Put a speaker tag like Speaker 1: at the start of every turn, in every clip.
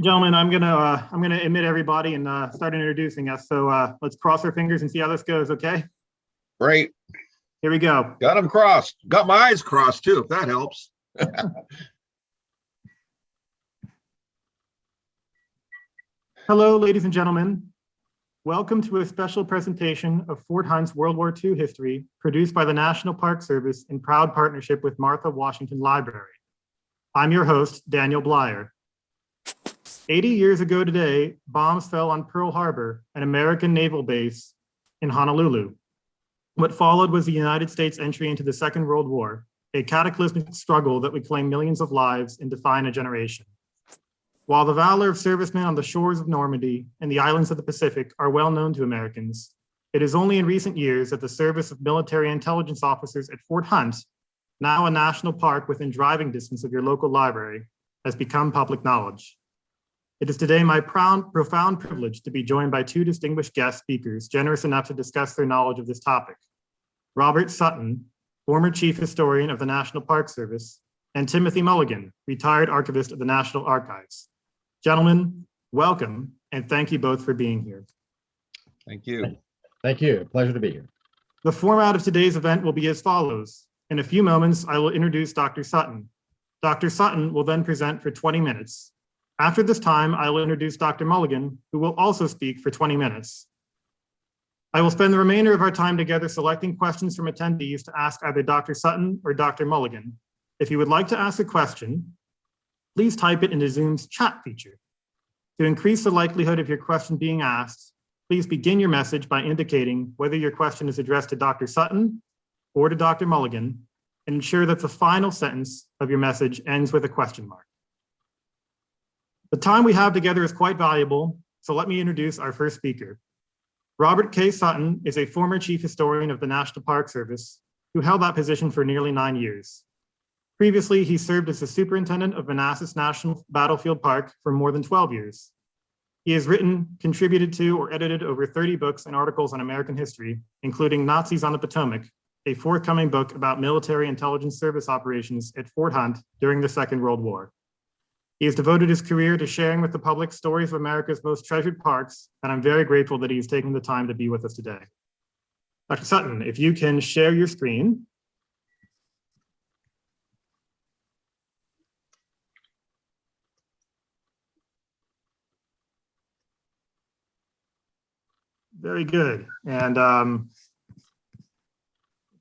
Speaker 1: Gentlemen, I'm gonna admit everybody and start introducing us. So let's cross our fingers and see how this goes. Okay,
Speaker 2: Great.
Speaker 1: here we go.
Speaker 2: Got them crossed. Got my eyes crossed too, if that helps.
Speaker 1: Hello, ladies and gentlemen. Welcome to a special presentation of Fort Hunt's World War II history, produced by the National Park Service in proud partnership with Martha Washington Library. I'm your host, Daniel Blier. 80 years ago today, bombs fell on Pearl Harbor, an American naval base in Honolulu. What followed was the United States entry into the Second World War, a cataclysmic struggle that would claim millions of lives and define a generation. While the valor of servicemen on the shores of Normandy and the islands of the Pacific are well known to Americans, it is only in recent years that the service of military intelligence officers at Fort Hunt, now a national park within driving distance of your local library, has become public knowledge. It is today my profound privilege to be joined by two distinguished guest speakers generous enough to discuss their knowledge of this topic. Robert Sutton, former Chief Historian of the National Park Service, and Timothy Mulligan, retired archivist of the National Archives. Gentlemen, welcome, and thank you both for being here.
Speaker 2: Thank you.
Speaker 3: Thank you. Pleasure to be here.
Speaker 1: The format of today's event will be as follows. In a few moments, I will introduce Dr. Sutton. Dr. Sutton will then present for 20 minutes. After this time, I will introduce Dr. Mulligan, who will also speak for 20 minutes. I will spend the remainder of our time together selecting questions from attendees to ask either Dr. Sutton or Dr. Mulligan. If you would like to ask a question, please type it into Zoom's chat feature. To increase the likelihood of your question being asked, please begin your message by indicating whether your question is addressed to Dr. Sutton or to Dr. Mulligan, and ensure that the final sentence of your message ends with a question mark. The time we have together is quite valuable, so let me introduce our first speaker. Robert K. Sutton is a former Chief Historian of the National Park Service who held that position for nearly 9 years. Previously, he served as the Superintendent of Manassas National Battlefield Park for more than 12 years. He has written, contributed to, or edited over 30 books and articles on American history, including Nazis on the Potomac, a forthcoming book about military intelligence service operations at Fort Hunt during the Second World War. He has devoted his career to sharing with the public stories of America's most treasured parks, and I'm very grateful that he has taken the time to be with us today. Dr. Sutton, if you can share your screen. Very good. And let's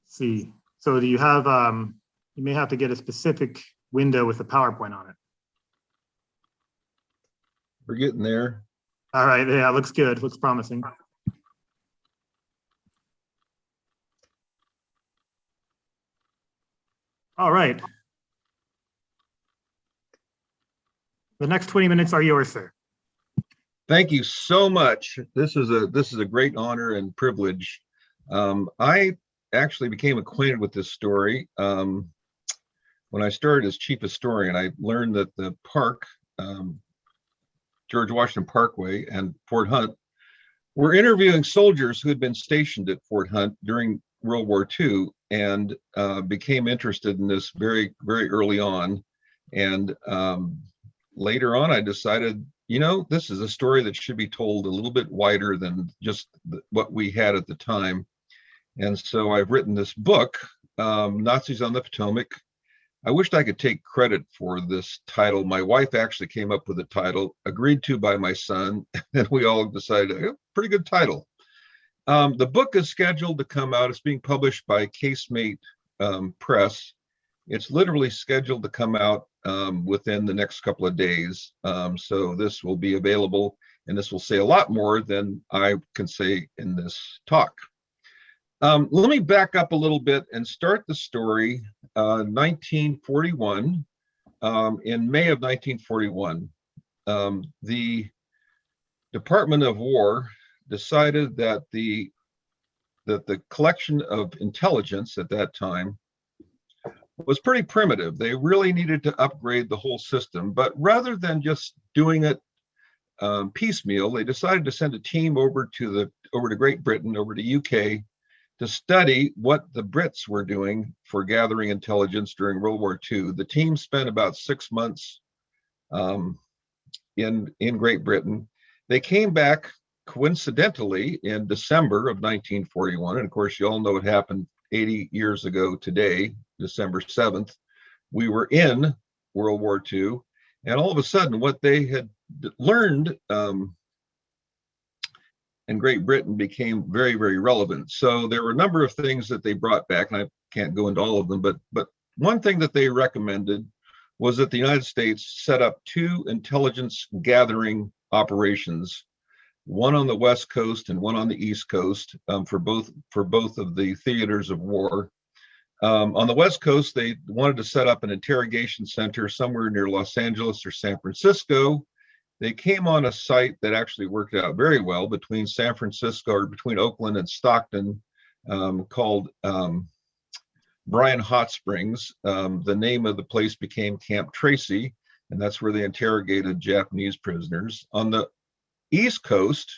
Speaker 1: see. So do you have, you may have to get a specific window with the PowerPoint on it.
Speaker 2: We're getting there.
Speaker 1: All right, yeah, looks good, looks promising. All right. The next 20 minutes are yours, sir.
Speaker 2: Thank you so much. This is a great honor and privilege. I actually became acquainted with this story when I started as chief historian. I learned that the park, George Washington Parkway and Fort Hunt, were interviewing soldiers who had been stationed at Fort Hunt during World War II and became interested in this very, very early on. And later on, I decided, you know, this is a story that should be told a little bit wider than just what we had at the time. And so I've written this book, Nazis on the Potomac. I wished I could take credit for this title. My wife actually came up with the title, agreed to by my son, and we all decided, pretty good title. The book is scheduled to come out. It's being published by Casemate Press. It's literally scheduled to come out within the next couple of days. So this will be available, and this will say a lot more than I can say in this talk. Let me back up a little bit and start the story. 1941, in May of 1941, the Department of War decided that the collection of intelligence at that time was pretty primitive. They really needed to upgrade the whole system, but rather than just doing it piecemeal, they decided to send a team over to Great Britain, over to UK, to study what the Brits were doing for gathering intelligence during World War II. The team spent about 6 months in Great Britain. They came back coincidentally in December of 1941. And of course, you all know what happened 80 years ago today, December 7th. We were in World War II. And all of a sudden, what they had learned in Great Britain became very, very relevant. So there were a number of things that they brought back, and I can't go into all of them, but one thing that they recommended was that the United States set up 2 intelligence gathering operations, one on the West Coast and one on the East Coast, for both of the theaters of war. On the West Coast, they wanted to set up an interrogation center somewhere near Los Angeles or San Francisco. They came on a site that actually worked out very well between San Francisco, or between Oakland and Stockton, called Bryan Hot Springs. The name of the place became Camp Tracy, and that's where they interrogated Japanese prisoners. On the East Coast,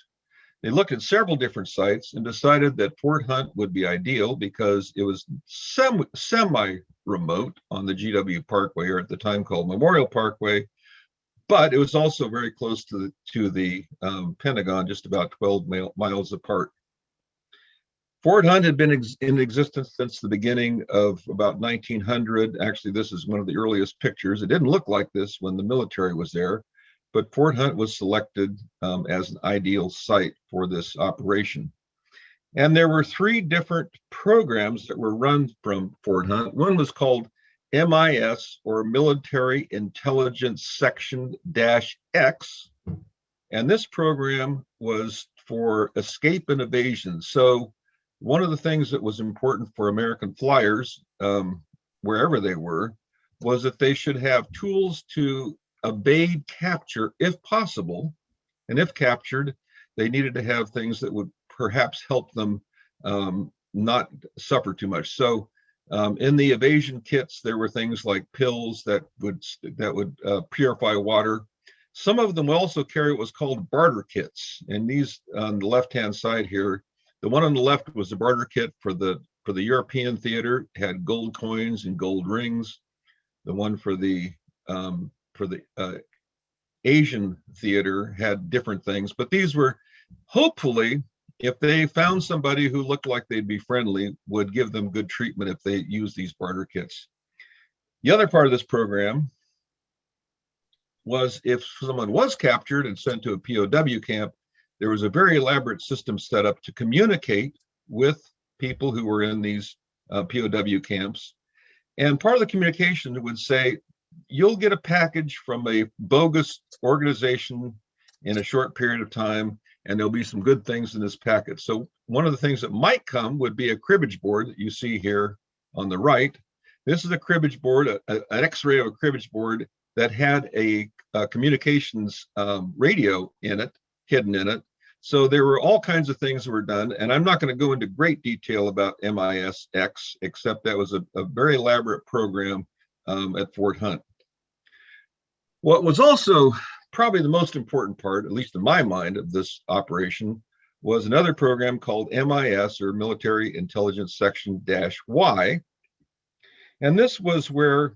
Speaker 2: they looked at several different sites and decided that Fort Hunt would be ideal because it was semi-remote on the GW Parkway, or at the time called Memorial Parkway, but it was also very close to the Pentagon, just about 12 miles apart. Fort Hunt had been in existence since the beginning of about 1900. Actually, this is one of the earliest pictures. It didn't look like this when the military was there, but Fort Hunt was selected as an ideal site for this operation. And there were 3 different programs that were run from Fort Hunt. One was called MIS, or Military Intelligence Section-X. And this program was for escape and evasion. So one of the things that was important for American flyers, wherever they were, was that they should have tools to evade capture if possible. And if captured, they needed to have things that would perhaps help them not suffer too much. So in the evasion kits, there were things like pills that would purify water. Some of them will also carry what was called barter kits. And these on the left-hand side here, the one on the left was the barter kit for the European theater, had gold coins and gold rings. The one for the Asian theater had different things, but these were hopefully, if they found somebody who looked like they'd be friendly, would give them good treatment if they used these barter kits. The other part of this program was if someone was captured and sent to a POW camp, there was a very elaborate system set up to communicate with people who were in these POW camps. And part of the communication would say, you'll get a package from a bogus organization in a short period of time, and there'll be some good things in this packet. So one of the things that might come would be a cribbage board that you see here on the right. This is a cribbage board, an X-ray of a cribbage board that had a communications radio in it, hidden in it. So there were all kinds of things that were done, and I'm not going to go into great detail about MIS-X, except that was a very elaborate program at Fort Hunt. What was also probably the most important part, at least in my mind, of this operation was another program called MIS, or Military Intelligence Section-Y. And this was where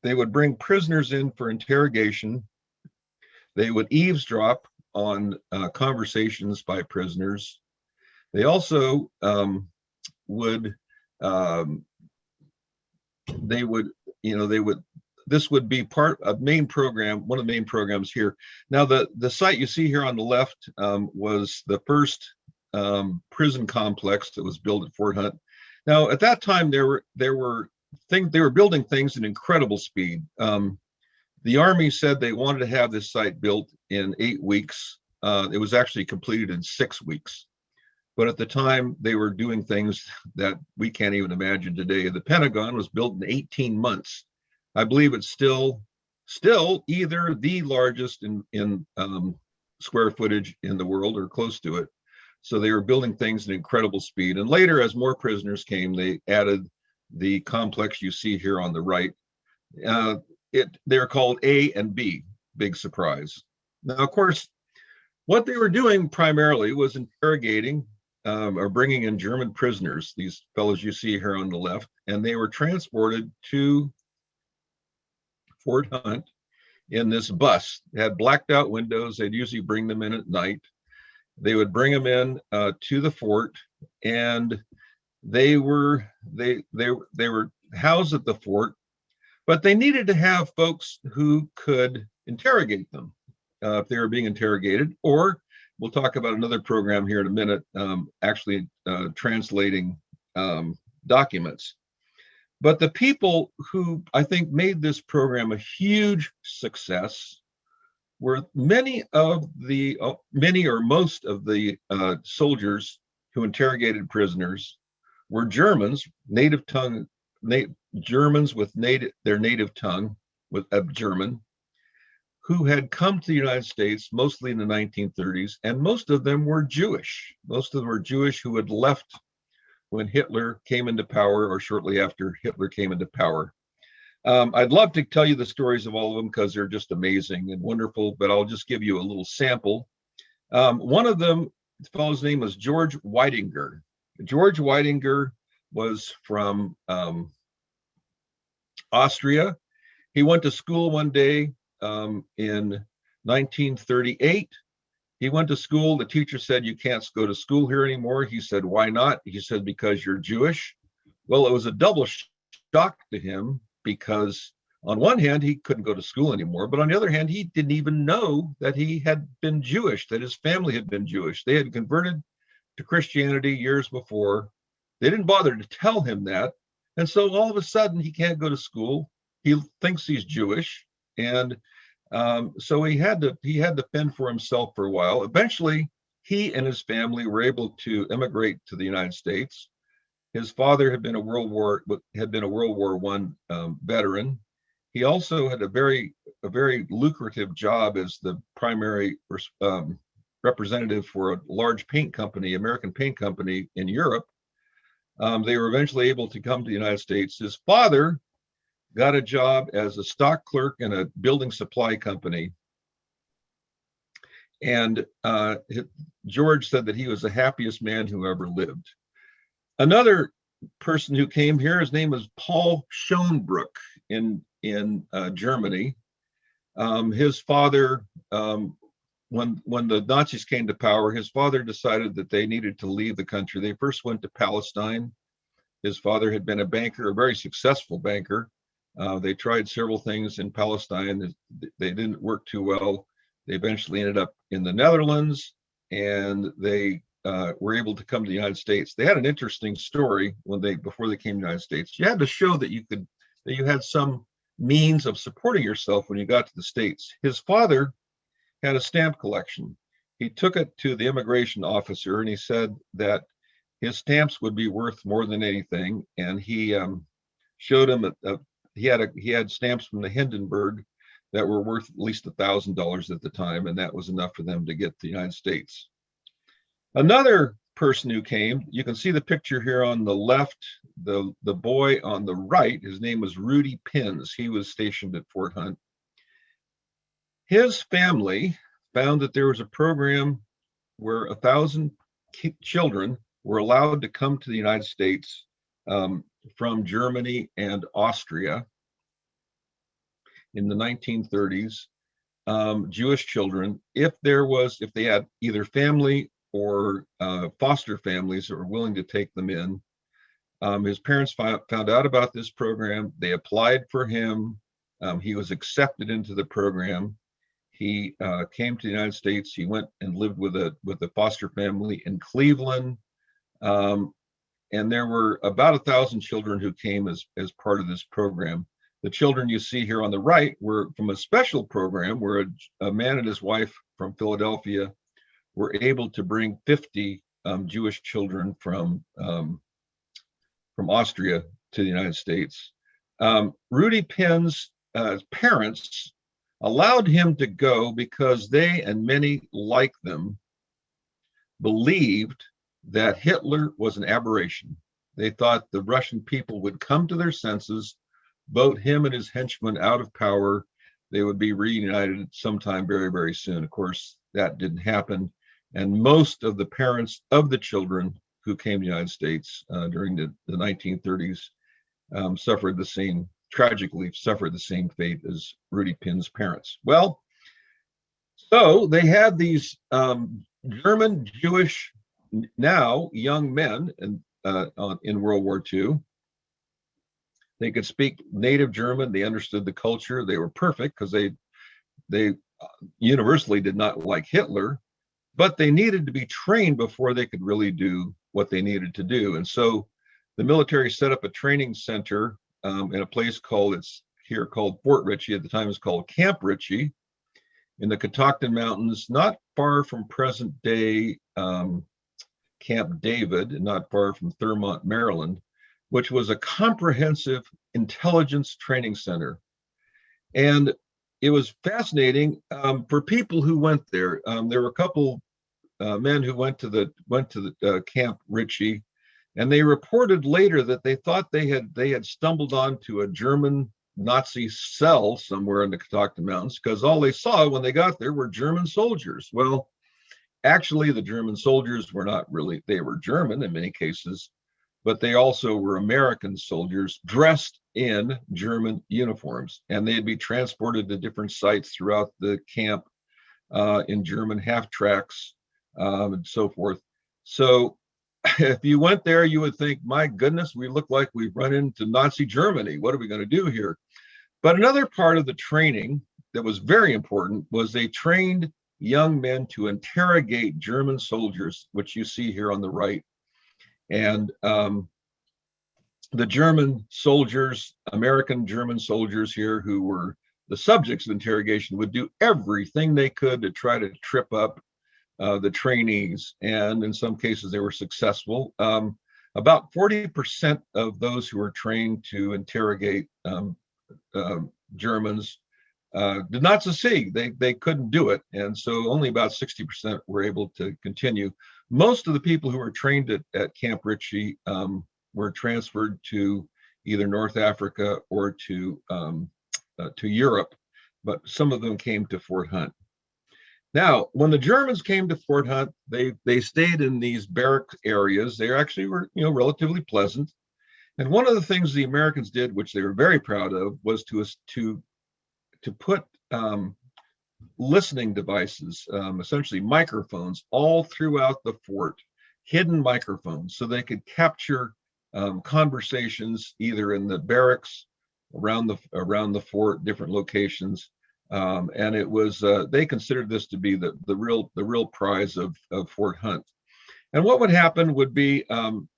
Speaker 2: they would bring prisoners in for interrogation. They would eavesdrop on conversations by prisoners. They also this would be part of main program, one of the main programs here. Now, the site you see here on the left was the first prison complex that was built at Fort Hunt. Now, at that time, they were building things at incredible speed. The Army said they wanted to have this site built in 8 weeks. It was actually completed in 6 weeks. But at the time, they were doing things that we can't even imagine today. The Pentagon was built in 18 months. I believe it's still either the largest in square footage in the world or close to it. So they were building things at incredible speed. And later, as more prisoners came, they added the complex you see here on the right. They're called A and B, big surprise. Now, of course, what they were doing primarily was interrogating or bringing in German prisoners, these fellows you see here on the left, and they were transported to Fort Hunt in this bus. It had blacked out windows. They'd usually bring them in at night. They would bring them in to the fort, and they were housed at the fort, but they needed to have folks who could interrogate them if they were being interrogated, or we'll talk about another program here in a minute, actually translating documents. But the people who I think made this program a huge success were many or most of the soldiers who interrogated prisoners were Germans, Germans with their native tongue with German, who had come to the United States mostly in the 1930s, and most of them were Jewish. Most of them were Jewish who had left when Hitler came into power, or shortly after Hitler came into power. I'd love to tell you the stories of all of them because they're just amazing and wonderful, but I'll just give you a little sample. One of them, the fellow's name was George Weidinger. George Weidinger was from Austria. He went to school one day in 1938. He went to school. The teacher said, "You can't go to school here anymore." He said, "Why not?" He said, "Because you're Jewish." Well, it was a double shock to him because on one hand, he couldn't go to school anymore, but on the other hand, he didn't even know that he had been Jewish, that his family had been Jewish. They had converted to Christianity years before. They didn't bother to tell him that. And so all of a sudden, he can't go to school. He thinks he's Jewish. And so he had to fend for himself for a while. Eventually, he and his family were able to immigrate to the United States. His father had been a World War I veteran. He also had a very lucrative job as the primary representative for a large paint company, American paint company in Europe. They were eventually able to come to the United States. His father got a job as a stock clerk in a building supply company. And George said that he was the happiest man who ever lived. Another person who came here, his name was Paul Schönbrück in Germany. His father, when the Nazis came to power, his father decided that they needed to leave the country. They first went to Palestine. His father had been a banker, a very successful banker. They tried several things in Palestine. They didn't work too well. They eventually ended up in the Netherlands, and they were able to come to the United States. They had an interesting story before they came to the United States. You had to show that you had some means of supporting yourself when you got to the States. His father had a stamp collection. He took it to the immigration officer, and he said that his stamps would be worth more than anything. And he showed him he had stamps from the Hindenburg that were worth at least $1,000 at the time, and that was enough for them to get to the United States. Another person who came, you can see the picture here on the left, the boy on the right, his name was Rudy Pins. He was stationed at Fort Hunt. His family found that there was a program where 1,000 children were allowed to come to the United States from Germany and Austria in the 1930s. Jewish children, if they had either family or foster families that were willing to take them in. His parents found out about this program. They applied for him. He was accepted into the program. He came to the United States. He went and lived with a foster family in Cleveland. And there were about 1,000 children who came as part of this program. The children you see here on the right were from a special program where a man and his wife from Philadelphia were able to bring 50 Jewish children from Austria to the United States. Rudy Pins' parents allowed him to go because they and many like them believed that Hitler was an aberration. They thought the Russian people would come to their senses, vote him and his henchmen out of power. They would be reunited sometime very, very soon. Of course, that didn't happen. And most of the parents of the children who came to the United States during the 1930s suffered the same tragically suffered the same fate as Rudy Pinn's parents. Well, so they had these German Jewish now young men in World War II. They could speak native German. They understood the culture. They were perfect because they universally did not like Hitler, but they needed to be trained before they could really do what they needed to do. And so the military set up a training center in a place called Fort Ritchie. At the time, it was called Camp Ritchie in the Catoctin Mountains, not far from present day Camp David, not far from Thurmont, Maryland, which was a comprehensive intelligence training center. And it was fascinating for people who went there. There were a couple men who went to the Camp Ritchie, and they reported later that they thought they had stumbled onto a German Nazi cell somewhere in the Catoctin Mountains, because all they saw when they got there were German soldiers. Well, actually, the German soldiers were not really, they were German in many cases, but they also were American soldiers dressed in German uniforms, and they'd be transported to different sites throughout the camp in German half tracks and so forth. So if you went there, you would think, my goodness, we look like we've run into Nazi Germany. What are we going to do here? But another part of the training that was very important was they trained young men to interrogate German soldiers, which you see here on the right. And the German soldiers, American German soldiers here who were the subjects of interrogation, would do everything they could to try to trip up the trainees. And in some cases, they were successful. About 40% of those who were trained to interrogate Germans did not succeed. They couldn't do it. And so only about 60% were able to continue. Most of the people who were trained at Camp Ritchie were transferred to either North Africa or to Europe, but some of them came to Fort Hunt. Now, when the Germans came to Fort Hunt, they stayed in these barrack areas. They actually were, relatively pleasant. And one of the things the Americans did, which they were very proud of, was to put listening devices, essentially microphones, all throughout the fort, hidden microphones, so they could capture conversations either in the barracks, around the fort, different locations, and it was they considered this to be the real prize of Fort Hunt. And what would happen would be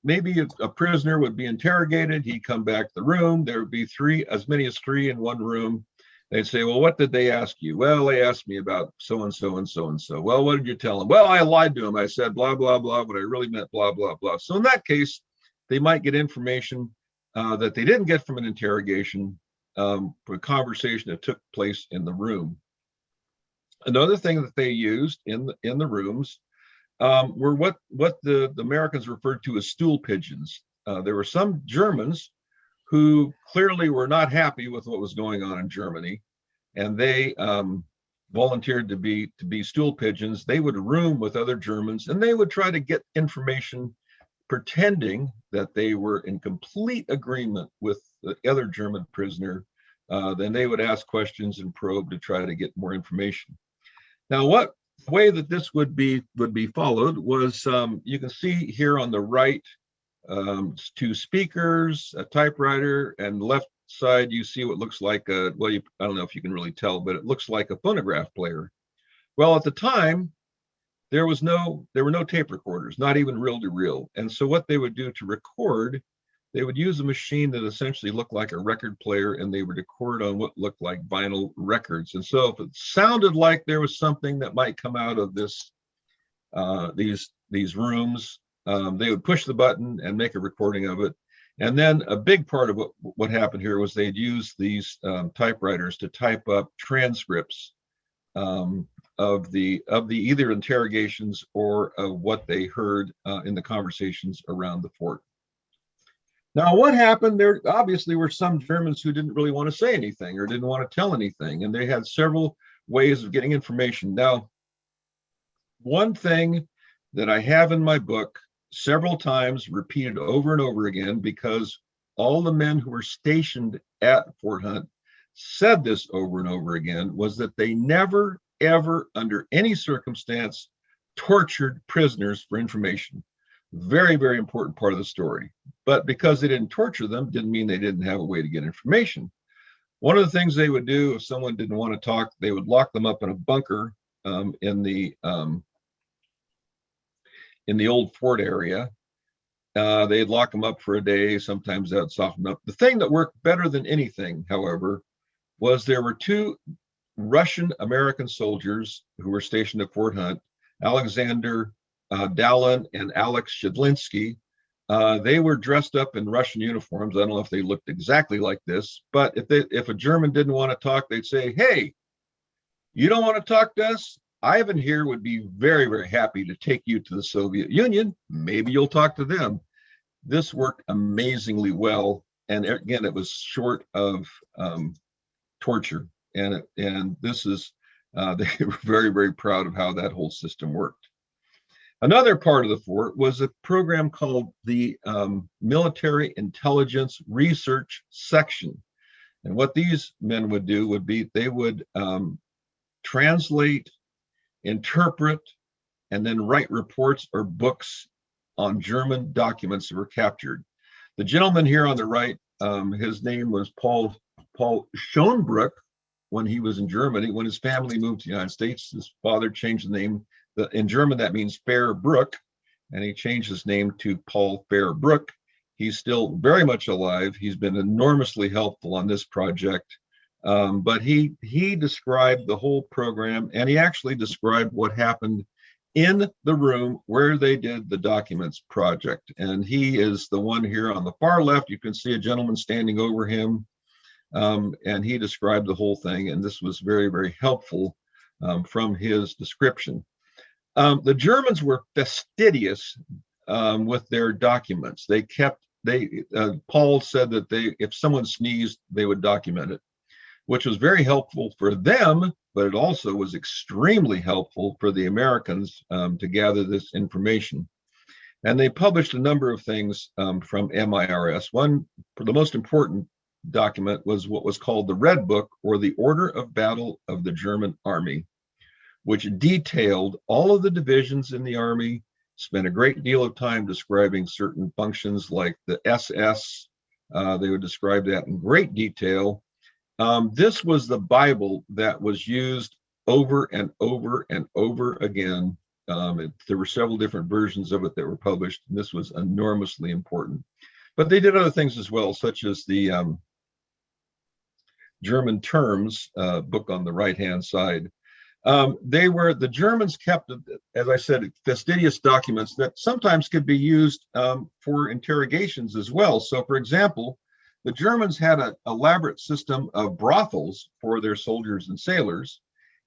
Speaker 2: maybe a prisoner would be interrogated. He'd come back to the room. There would be as many as three in one room. They'd say, well, what did they ask you? Well, they asked me about so-and-so and so-and-so. Well, what did you tell them? Well, I lied to them. I said, blah, blah, blah, but I really meant blah, blah, blah. So in that case, they might get information that they didn't get from an interrogation, for a conversation that took place in the room. Another thing that they used in the rooms were what the Americans referred to as stool pigeons. There were some Germans who clearly were not happy with what was going on in Germany, and they volunteered to be stool pigeons. They would room with other Germans, and they would try to get information, pretending that they were in complete agreement with the other German prisoner. Then they would ask questions and probe to try to get more information. Now, the way that this would be followed was, you can see here on the right, two speakers, a typewriter, and left side you see what looks like I don't know if you can really tell, but it looks like a phonograph player. Well, at the time, there were no tape recorders, not even reel-to-reel. And so what they would do to record, they would use a machine that essentially looked like a record player, and they would record on what looked like vinyl records. And so if it sounded like there was something that might come out of these rooms, they would push the button and make a recording of it. And then a big part of what happened here was they'd use these typewriters to type up transcripts of the either interrogations or of what they heard in the conversations around the fort. Now, what happened? There obviously were some Germans who didn't really want to say anything or didn't want to tell anything, and they had several ways of getting information. Now, one thing that I have in my book several times, repeated over and over again, because all the men who were stationed at Fort Hunt said this over and over again, was that they never, ever, under any circumstance, tortured prisoners for information. Very, very important part of the story. But because they didn't torture them, didn't mean they didn't have a way to get information. One of the things they would do if someone didn't want to talk, they would lock them up in a bunker in the old fort area. They'd lock them up for a day. Sometimes that would soften up. The thing that worked better than anything, however, was there were two Russian American soldiers who were stationed at Fort Hunt, Alexander Dallin and Alex Shedlinsky. They were dressed up in Russian uniforms. I don't know if they looked exactly like this, but if a German didn't want to talk, they'd say, "Hey, you don't want to talk to us? Ivan here would be very, very happy to take you to the Soviet Union. Maybe you'll talk to them." This worked amazingly well. And again, it was short of torture. And this is, they were very, very proud of how that whole system worked. Another part of the fort was a program called the Military Intelligence Research Section. And what these men would do would be they would translate, interpret, and then write reports or books on German documents that were captured. The gentleman here on the right, his name was Paul Schonbrück. When he was in Germany, when his family moved to the United States, his father changed the name. In German, that means Fair Brook, and he changed his name to Paul Fair Brook. He's still very much alive. He's been enormously helpful on this project. But he described the whole program, and he actually described what happened in the room where they did the documents project. And he is the one here on the far left. You can see a gentleman standing over him, and he described the whole thing. And this was very, very helpful from his description. The Germans were fastidious with their documents. Paul said that if someone sneezed, they would document it, which was very helpful for them, but it also was extremely helpful for the Americans to gather this information. And they published a number of things from MIRS. One, the most important document was what was called the Red Book, or the Order of Battle of the German Army, which detailed all of the divisions in the Army, spent a great deal of time describing certain functions like the SS. They would describe that in great detail. This was the Bible that was used over and over and over again. There were several different versions of it that were published, and this was enormously important. But they did other things as well, such as the German terms book on the right-hand side. The Germans kept, as I said, fastidious documents that sometimes could be used for interrogations as well. So, for example, the Germans had an elaborate system of brothels for their soldiers and sailors.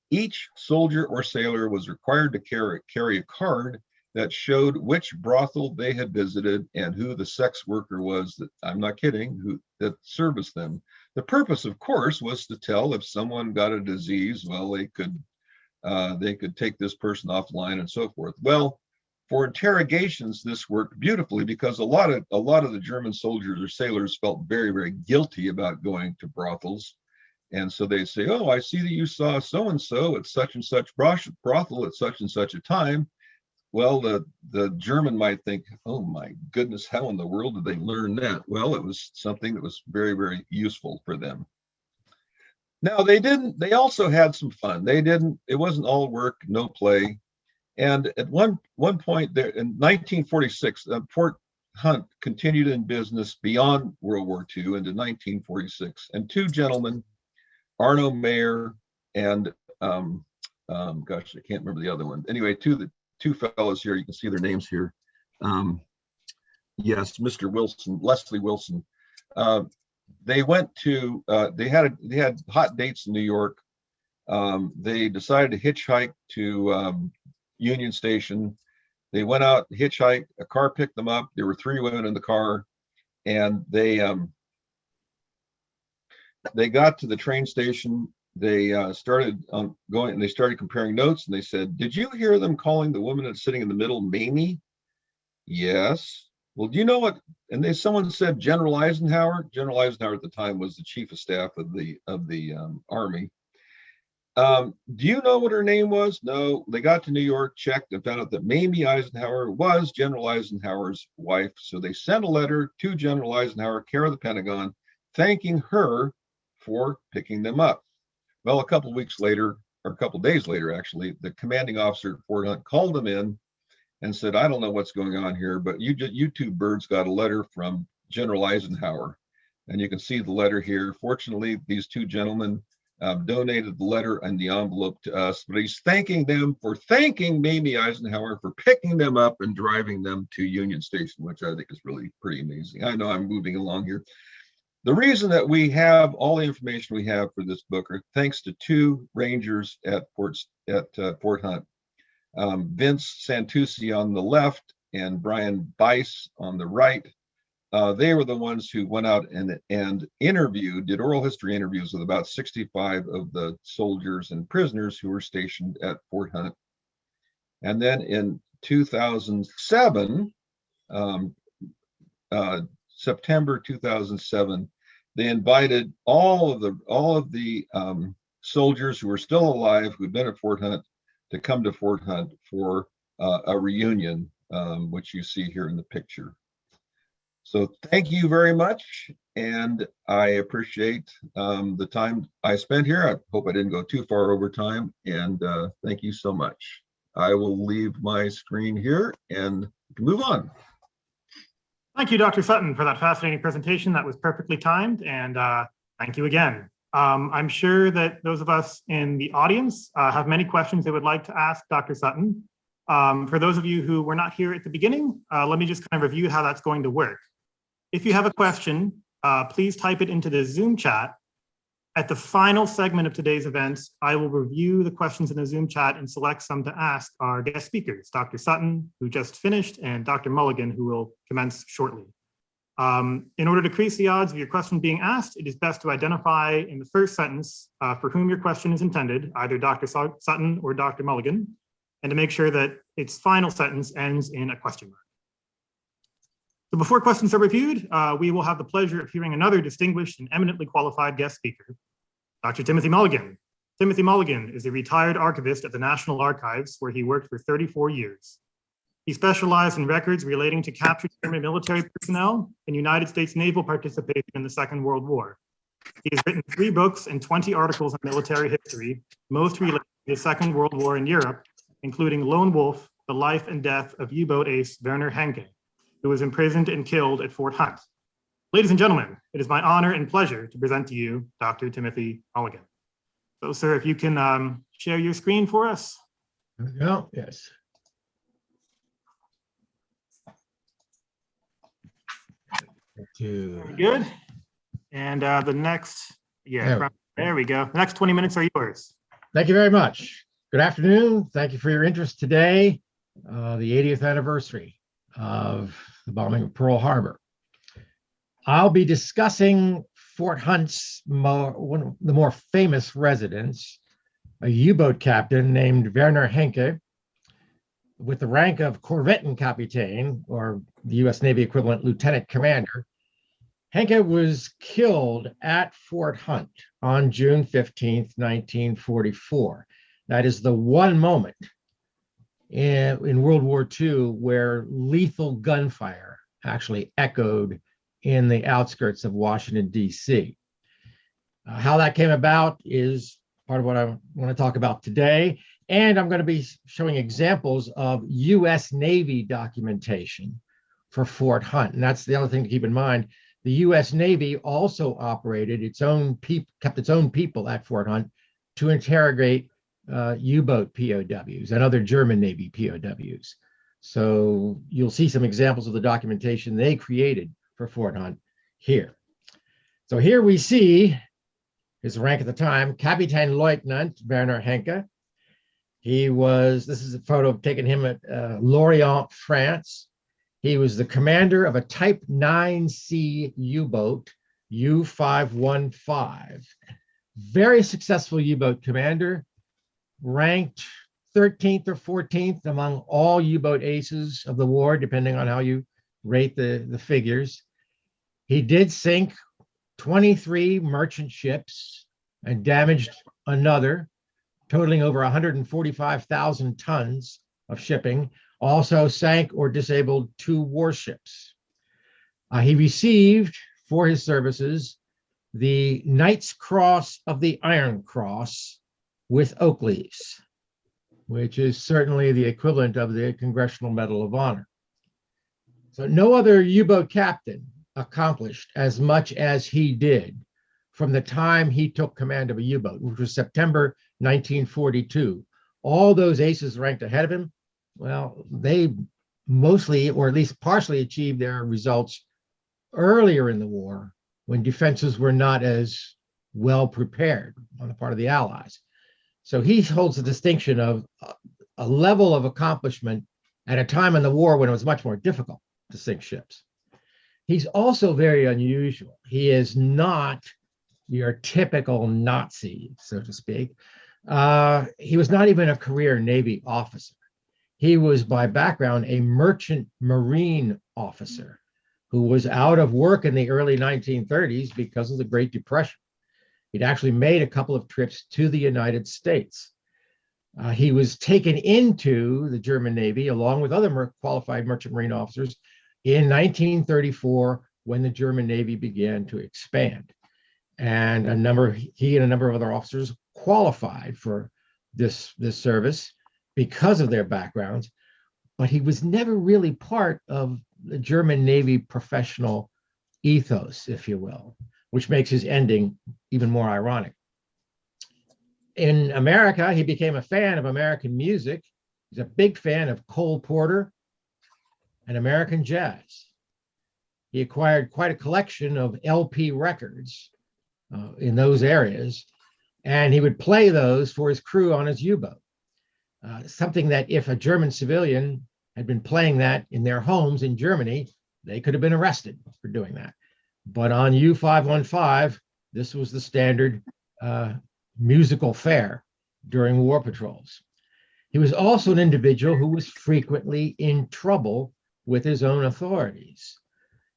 Speaker 2: Each soldier or sailor was required to carry a card that showed which brothel they had visited and who the sex worker was that, I'm not kidding, that serviced them. The purpose, of course, was to tell if someone got a disease, well, they could take this person offline and so forth. Well, for interrogations, this worked beautifully because a lot of the German soldiers or sailors felt very, very guilty about going to brothels. And so they say, "Oh, I see that you saw so-and-so at such and such brothel at such and such a time." Well, the German might think, "Oh my goodness, how in the world did they learn that?" Well, it was something that was very, very useful for them. Now they also had some fun. It wasn't all work, no play. And at one point there in 1946, Fort Hunt continued in business beyond World War II into 1946. And two gentlemen, Arno Mayer and gosh, I can't remember the other one. Anyway, two fellows here, you can see their names here. Yes, Mr. Wilson, Leslie Wilson. They went to they had hot dates in New York. They decided to hitchhike to Union Station. They went out, hitchhiked, a car picked them up. There were three women in the car, and they got to the train station. They started going, and they started comparing notes, and they said, "Did you hear them calling the woman that's sitting in the middle Mamie?" "Yes." Well, do you know what? And someone said General Eisenhower. General Eisenhower at the time was the chief of staff of the Army. Do you know what her name was? No, they got to New York, checked, and found out that Mamie Eisenhower was General Eisenhower's wife. So they sent a letter to General Eisenhower, care of the Pentagon, thanking her for picking them up. Well, a couple of weeks later, or a couple of days later, actually, the commanding officer at Fort Hunt called them in and said, I don't know what's going on here, but you two birds got a letter from General Eisenhower. And you can see the letter here. Fortunately, these two gentlemen donated the letter and the envelope to us, but he's thanking them for thanking Mamie Eisenhower for picking them up and driving them to Union Station, which I think is really pretty amazing. I know I'm moving along here. The reason that we have all the information we have for this book are thanks to two Rangers at Fort Hunt, Vince Santucci on the left and Brian Bice on the right. They were the ones who went out and did oral history interviews with about 65 of the soldiers and prisoners who were stationed at Fort Hunt. And then in 2007, September 2007, they invited all of the soldiers who were still alive who'd been at Fort Hunt to come to Fort Hunt for a reunion, which you see here in the picture. So thank you very much, and I appreciate the time I spent here. I hope I didn't go too far over time, and thank you so much. I will leave my screen here and move on.
Speaker 1: Thank you, Dr. Sutton, for that fascinating presentation. That was perfectly timed, and thank you again. I'm sure that those of us in the audience have many questions they would like to ask Dr. Sutton. For those of you who were not here at the beginning, let me just kind of review how that's going to work. If you have a question, please type it into the Zoom chat. At the final segment of today's events, I will review the questions in the Zoom chat and select some to ask our guest speakers, Dr. Sutton, who just finished, and Dr. Mulligan, who will commence shortly. In order to increase the odds of your question being asked, it is best to identify in the first sentence for whom your question is intended, either Dr. Sutton or Dr. Mulligan, and to make sure that its final sentence ends in a question mark. So before questions are reviewed, we will have the pleasure of hearing another distinguished and eminently qualified guest speaker, Dr. Timothy Mulligan. Timothy Mulligan is a retired archivist at the National Archives, where he worked for 34 years. He specialized in records relating to captured German military personnel and United States naval participation in the Second World War. He has written 3 books and 20 articles on military history, most related to the Second World War in Europe, including Lone Wolf, The Life and Death of U-boat ace Werner Henke, who was imprisoned and killed at Fort Hunt. Ladies and gentlemen, it is my honor and pleasure to present to you Dr. Timothy Mulligan. So, sir, if you can share your screen for us.
Speaker 3: There we go. Yes.
Speaker 1: Very good. And the next, there we go. The next 20 minutes are yours.
Speaker 3: Thank you very much. Good afternoon. Thank you for your interest today, the 80th anniversary of the bombing of Pearl Harbor. I'll be discussing Fort Hunt's one of the more famous residents, a U-boat captain named Werner Henke, with the rank of Korvettenkapitän, or the U.S. Navy equivalent lieutenant commander. Henke was killed at Fort Hunt on June 15th, 1944. That is the one moment in World War II where lethal gunfire actually echoed in the outskirts of Washington, D.C. How that came about is part of what I want to talk about today. And I'm going to be showing examples of U.S. Navy documentation for Fort Hunt. And that's the other thing to keep in mind. The U.S. Navy also operated its own kept its own people at Fort Hunt to interrogate U-boat POWs and other German Navy POWs. So you'll see some examples of the documentation they created for Fort Hunt here. So here we see his rank at the time, Kapitänleutnant Werner Henke. This is a photo taken him at Lorient, France. He was the commander of a Type 9C U-boat, U-515. Very successful U-boat commander, ranked 13th or 14th among all U-boat aces of the war, depending on how you rate the figures. He did sink 23 merchant ships and damaged another, totaling over 145,000 tons of shipping. Also sank or disabled 2 warships. He received for his services the Knight's Cross of the Iron Cross with oak leaves, which is certainly the equivalent of the Congressional Medal of Honor. So no other U-boat captain accomplished as much as he did from the time he took command of a U-boat, which was September 1942. All those aces ranked ahead of him, well, they mostly, or at least partially, achieved their results earlier in the war when defenses were not as well prepared on the part of the Allies. So he holds the distinction of a level of accomplishment at a time in the war when it was much more difficult to sink ships. He's also very unusual. He is not your typical Nazi, so to speak. He was not even a career Navy officer. He was by background a merchant marine officer who was out of work in the early 1930s because of the Great Depression. He'd actually made a couple of trips to the United States. He was taken into the German Navy along with other qualified merchant marine officers in 1934 when the German Navy began to expand. And he and a number of other officers qualified for this service because of their backgrounds, but he was never really part of the German Navy professional ethos, if you will, which makes his ending even more ironic. In America, he became a fan of American music. He's a big fan of Cole Porter and American jazz. He acquired quite a collection of LP records in those areas, and he would play those for his crew on his U-boat. Something that if a German civilian had been playing that in their homes in Germany, they could have been arrested for doing that. But on U-515, this was the standard musical fare during war patrols. He was also an individual who was frequently in trouble with his own authorities.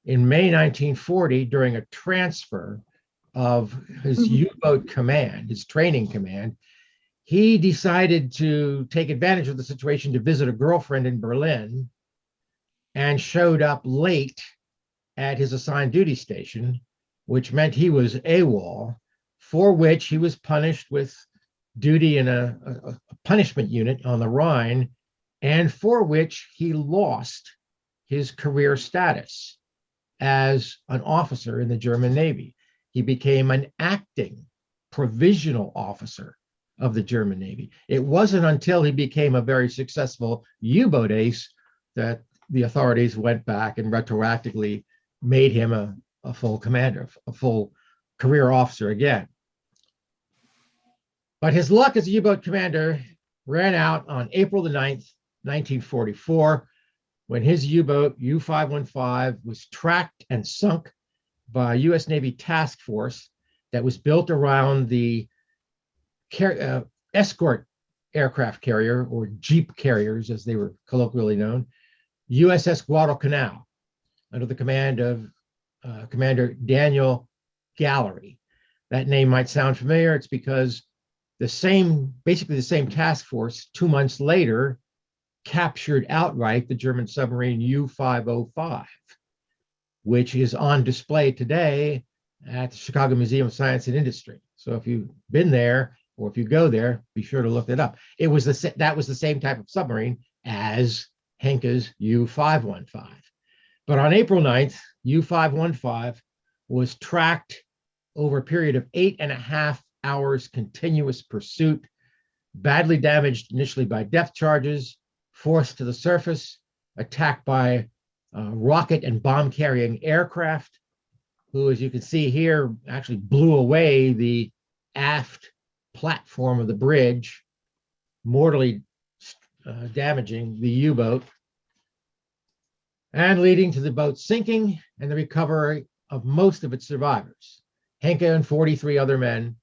Speaker 3: In May 1940, during a transfer of his U-boat command, his training command, he decided to take advantage of the situation to visit a girlfriend in Berlin and showed up late at his assigned duty station, which meant he was AWOL, for which he was punished with duty in a punishment unit on the Rhine, and for which he lost his career status as an officer in the German Navy. He became an acting provisional officer of the German Navy. It wasn't until he became a very successful U-boat ace that the authorities went back and retroactively made him a full commander, a full career officer again. But his luck as a U-boat commander ran out on April the 9th, 1944, when his U-boat U-515 was tracked and sunk by a U.S. Navy task force that was built around the escort aircraft carrier, or Jeep carriers as they were colloquially known, USS Guadalcanal, under the command of Commander Daniel Blier. That name might sound familiar. It's because basically the same task force 2 months later captured outright the German submarine U-505, which is on display today at the Chicago Museum of Science and Industry. So if you've been there, or if you go there, be sure to look it up. That was the same type of submarine as Henke's U-515. But on April 9th, U-515 was tracked over a period of 8.5 hours continuous pursuit, badly damaged initially by depth charges, forced to the surface, attacked by rocket and bomb carrying aircraft, who, as you can see here, actually blew away the aft platform of the bridge, mortally damaging the U-boat, and leading to the boat sinking and the recovery of most of its survivors. Henke and 43 other men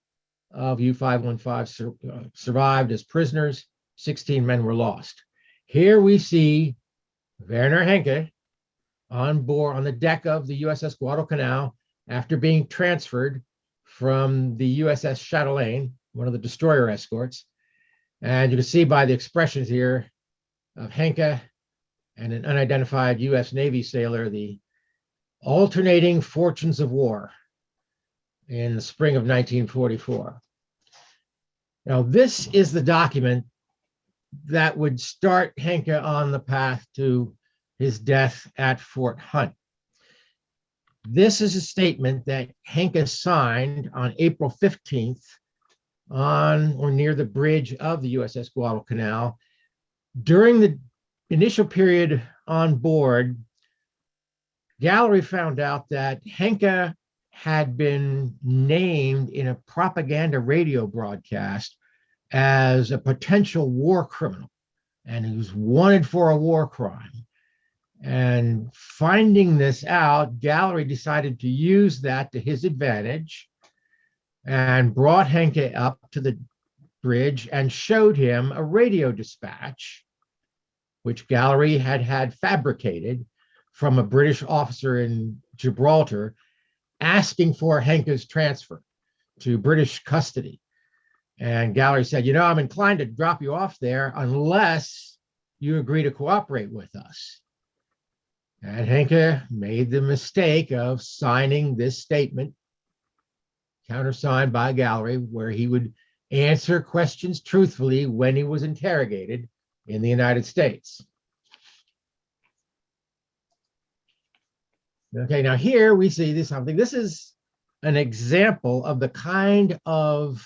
Speaker 3: of U-515 survived as prisoners. 16 men were lost. Here we see Werner Henke on board on the deck of the USS Guadalcanal after being transferred from the USS Chatelaine, one of the destroyer escorts. And you can see by the expressions here of Henke and an unidentified US Navy sailor, the alternating fortunes of war in the spring of 1944. Now, this is the document that would start Henke on the path to his death at Fort Hunt. This is a statement that Henke signed on April 15th on or near the bridge of the USS Guadalcanal. During the initial period on board, Gallery found out that Henke had been named in a propaganda radio broadcast as a potential war criminal, and he was wanted for a war crime. And finding this out, Gallery decided to use that to his advantage and brought Henke up to the bridge and showed him a radio dispatch, which Gallery had fabricated from a British officer in Gibraltar, asking for Henke's transfer to British custody. And Gallery said, you know, I'm inclined to drop you off there unless you agree to cooperate with us. And Henke made the mistake of signing this statement, countersigned by Gallery, where he would answer questions truthfully when he was interrogated in the United States. Okay, now here we see something. This is an example of the kind of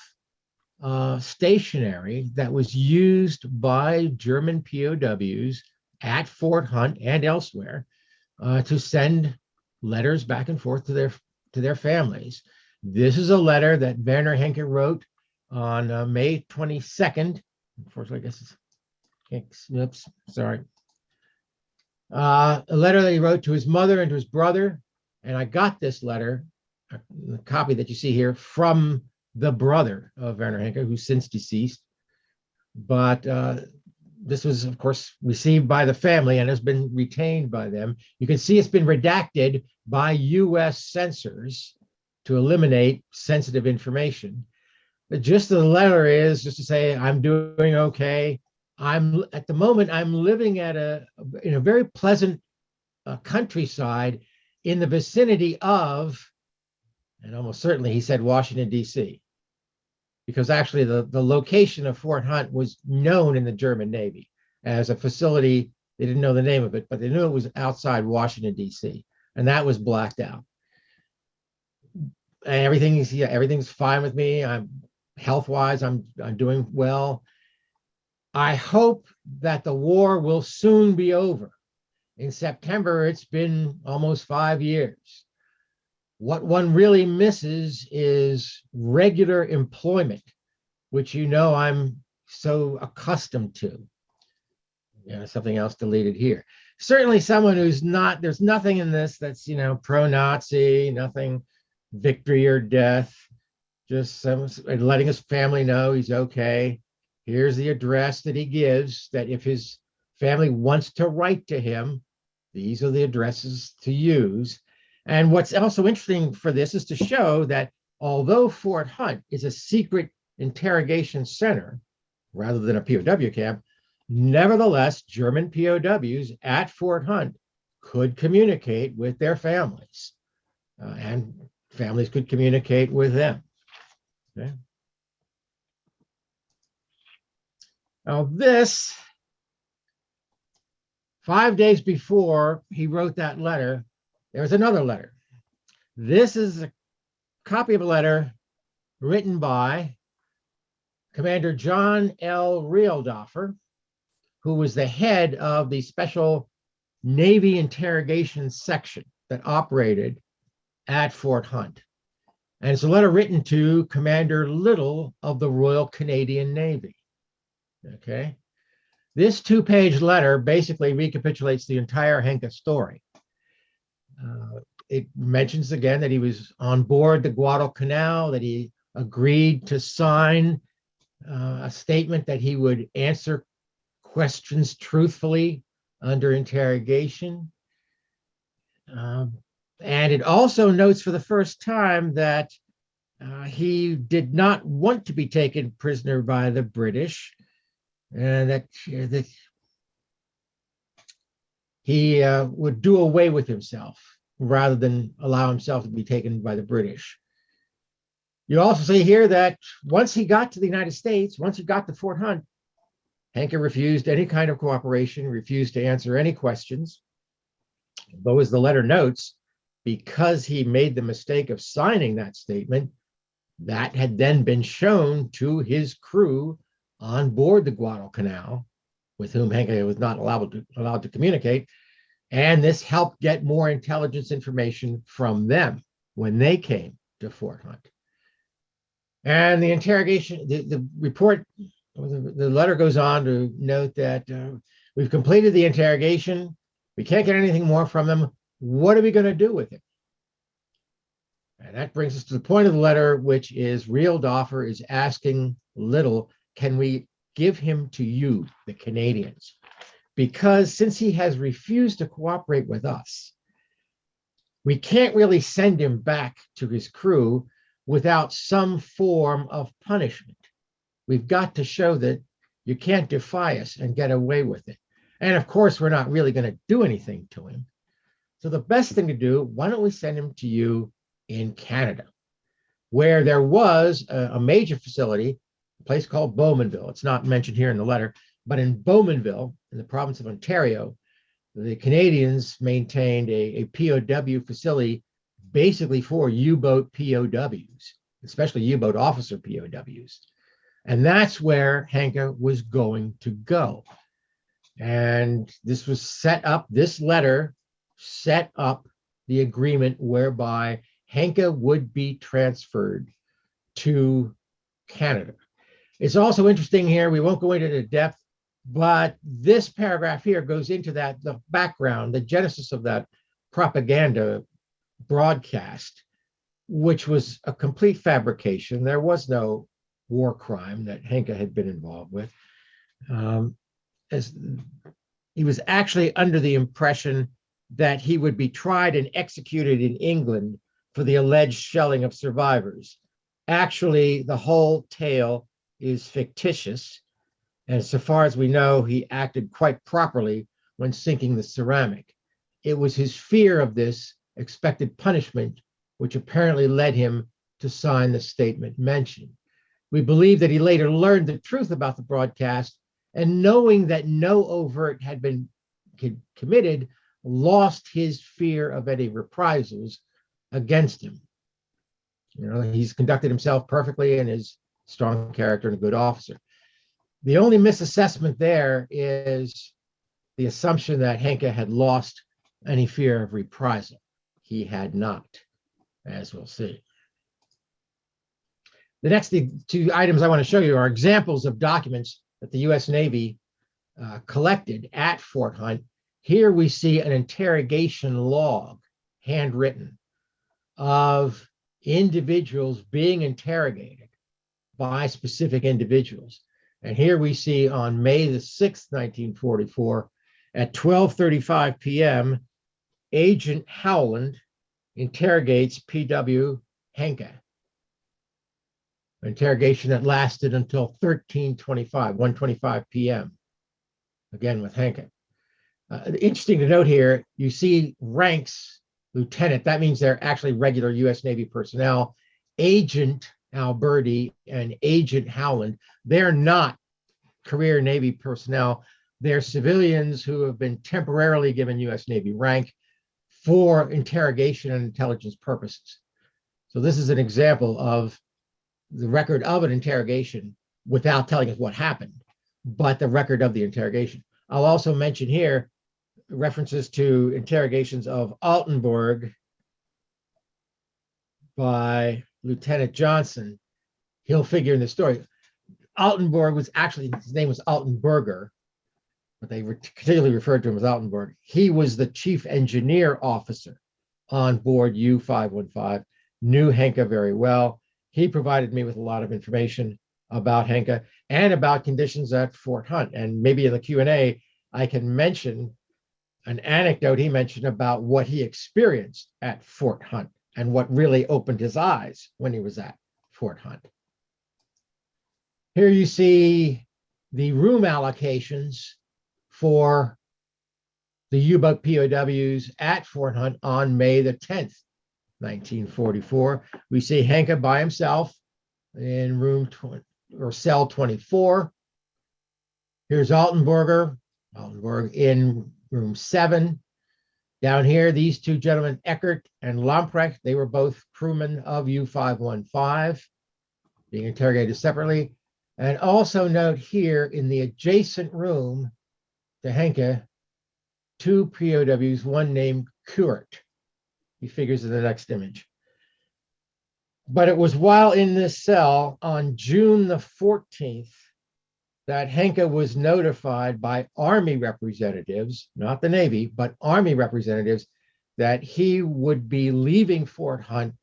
Speaker 3: stationery that was used by German POWs at Fort Hunt and elsewhere to send letters back and forth to their families. This is a letter that Werner Henke wrote on May 22nd. Unfortunately, I guess it's, oops, sorry. A letter that he wrote to his mother and to his brother. And I got this letter, the copy that you see here, from the brother of Werner Henke, who's since deceased. But this was, of course, received by the family and has been retained by them. You can see it's been redacted by US censors to eliminate sensitive information. The gist of the letter is just to say, I'm doing okay. At the moment, I'm living in a very pleasant countryside in the vicinity of, and almost certainly he said Washington, D.C., because actually the location of Fort Hunt was known in the German Navy as a facility. They didn't know the name of it, but they knew it was outside Washington, D.C., and that was blacked out. And everything's fine with me. I'm health-wise, I'm doing well. I hope that the war will soon be over. In September, it's been almost 5 years. What one really misses is regular employment, which you know I'm so accustomed to. Something else deleted here. Certainly someone who's not, there's nothing in this that's, pro-Nazi, nothing victory or death, just letting his family know he's okay. Here's the address that he gives, that if his family wants to write to him, these are the addresses to use. And what's also interesting for this is to show that although Fort Hunt is a secret interrogation center rather than a POW camp, nevertheless, German POWs at Fort Hunt could communicate with their families, and families could communicate with them. Okay. Now this, 5 days before he wrote that letter, there was another letter. This is a copy of a letter written by Commander John L. Rieldoffer, who was the head of the Special Navy Interrogation Section that operated at Fort Hunt. And it's a letter written to Commander Little of the Royal Canadian Navy. Okay. This 2-page letter basically recapitulates the entire Henke story. It mentions again that he was on board the Guadalcanal, that he agreed to sign a statement that he would answer questions truthfully under interrogation. And it also notes for the first time that he did not want to be taken prisoner by the British, and that he would do away with himself rather than allow himself to be taken by the British. You also see here that once he got to the United States, once he got to Fort Hunt, Henke refused any kind of cooperation, refused to answer any questions. Though, as the letter notes, because he made the mistake of signing that statement, that had then been shown to his crew on board the Guadalcanal, with whom Henke was not allowed to communicate. And this helped get more intelligence information from them when they came to Fort Hunt. And the interrogation, the report, the letter goes on to note that we've completed the interrogation. We can't get anything more from him. What are we going to do with him? And that brings us to the point of the letter, which is Rieldoffer is asking Little, can we give him to you, the Canadians? Because since he has refused to cooperate with us, we can't really send him back to his crew without some form of punishment. We've got to show that you can't defy us and get away with it. And of course, we're not really going to do anything to him. So the best thing to do, why don't we send him to you in Canada, where there was a major facility, a place called Bowmanville. It's not mentioned here in the letter, but in Bowmanville, in the province of Ontario, the Canadians maintained a POW facility basically for U-boat POWs, especially U-boat officer POWs. And that's where Henke was going to go. And this was set up, this letter set up the agreement whereby Henke would be transferred to Canada. It's also interesting here, we won't go into the depth, but this paragraph here goes into that, the background, the genesis of that propaganda broadcast, which was a complete fabrication. There was no war crime that Henke had been involved with. As he was actually under the impression that he would be tried and executed in England for the alleged shelling of survivors. Actually, the whole tale is fictitious. And so far as we know, he acted quite properly when sinking the Ceramic. It was his fear of this expected punishment which apparently led him to sign the statement mentioned. We believe that he later learned the truth about the broadcast, and knowing that no overt had been committed, lost his fear of any reprisals against him. You know, he's conducted himself perfectly and is a strong character and a good officer. The only misassessment there is the assumption that Henke had lost any fear of reprisal. He had not, as we'll see. The next two items I want to show you are examples of documents that the U.S. Navy collected at Fort Hunt. Here we see an interrogation log, handwritten, of individuals being interrogated by specific individuals. And here we see on May the 6th, 1944, at 12:35 p.m., Agent Howland interrogates P.W. Henke. An interrogation that lasted until 1:25 p.m., again with Henke. Interesting to note here, you see ranks, lieutenant, that means they're actually regular U.S. Navy personnel. Agent Alberti and Agent Howland, they're not career Navy personnel. They're civilians who have been temporarily given U.S. Navy rank for interrogation and intelligence purposes. So this is an example of the record of an interrogation without telling us what happened, but the record of the interrogation. I'll also mention here references to interrogations of Altenburg by Lieutenant Johnson. He'll figure in the story. Altenburg was actually, his name was Altenburger, but they continually referred to him as Altenburg. He was the chief engineer officer on board U-515, knew Henke very well. He provided me with a lot of information about Henke and about conditions at Fort Hunt. And maybe in the Q&A, I can mention an anecdote he mentioned about what he experienced at Fort Hunt and what really opened his eyes when he was at Fort Hunt. Here you see the room allocations for the U-boat POWs at Fort Hunt on May the 10th, 1944. We see Henke by himself in room cell 24. Here's Altenburg in room 7. Down here, these two gentlemen, Eckert and Lamprecht, they were both crewmen of U-515, being interrogated separately. And also note here in the adjacent room to Henke, 2 POWs, one named Kurt. He figures in the next image. But it was while in this cell on June the 14th that Henke was notified by Army representatives, not the Navy, but Army representatives, that he would be leaving Fort Hunt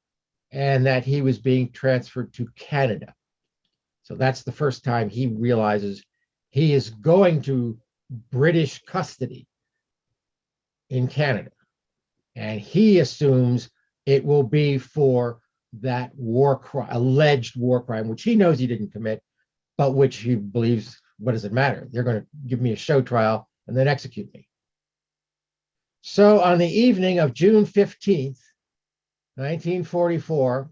Speaker 3: and that he was being transferred to Canada. So that's the first time he realizes he is going to British custody in Canada. And he assumes it will be for that war crime, alleged war crime, which he knows he didn't commit, but which he believes, what does it matter? They're going to give me a show trial and then execute me. So on the evening of June 15th, 1944,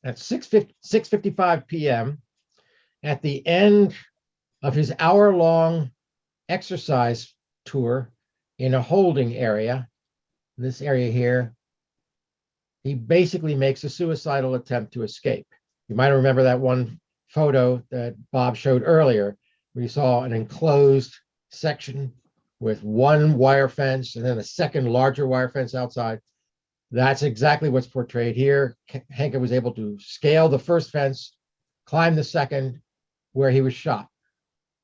Speaker 3: at 6:55 p.m., at the end of his hour-long exercise tour in a holding area, this area here, he basically makes a suicidal attempt to escape. You might remember that one photo that Bob showed earlier, where you saw an enclosed section with one wire fence and then a second larger wire fence outside. That's exactly what's portrayed here. Henke was able to scale the first fence, climb the second, where he was shot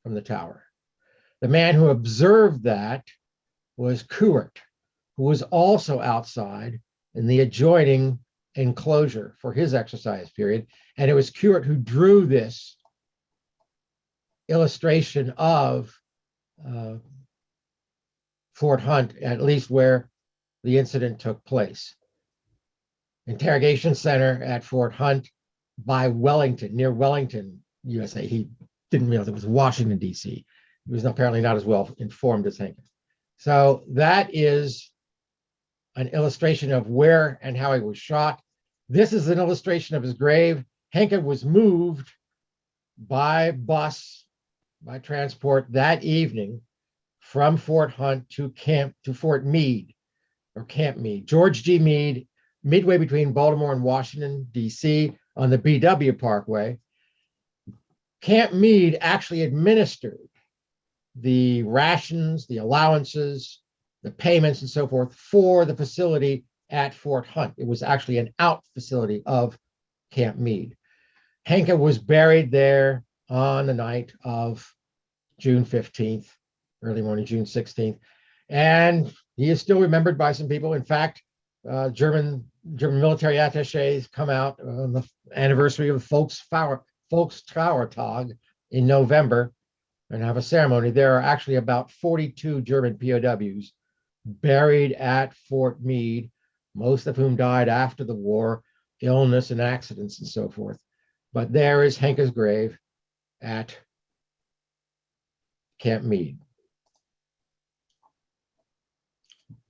Speaker 3: from the tower. The man who observed that was Kurt, who was also outside in the adjoining enclosure for his exercise period. And it was Kurt who drew this illustration of Fort Hunt, at least where the incident took place. Interrogation center at Fort Hunt by Wellington, near Wellington, USA. He didn't realize it was Washington, D.C. He was apparently not as well informed as Henke. So that is an illustration of where and how he was shot. This is an illustration of his grave. Henke was moved by bus, by transport that evening from Fort Hunt to Fort Meade, or Camp Meade. George G. Meade, midway between Baltimore and Washington, D.C., on the BW Parkway. Camp Meade actually administered the rations, the allowances, the payments, and so forth for the facility at Fort Hunt. It was actually an out facility of Camp Meade. Henke was buried there on the night of June 15th, early morning, June 16th. And he is still remembered by some people. In fact, German military attaches come out on the anniversary of Volkstrauertag in November and have a ceremony. There are actually about 42 German POWs buried at Fort Meade, most of whom died after the war, illness and accidents and so forth. But there is Henke's grave at Camp Meade.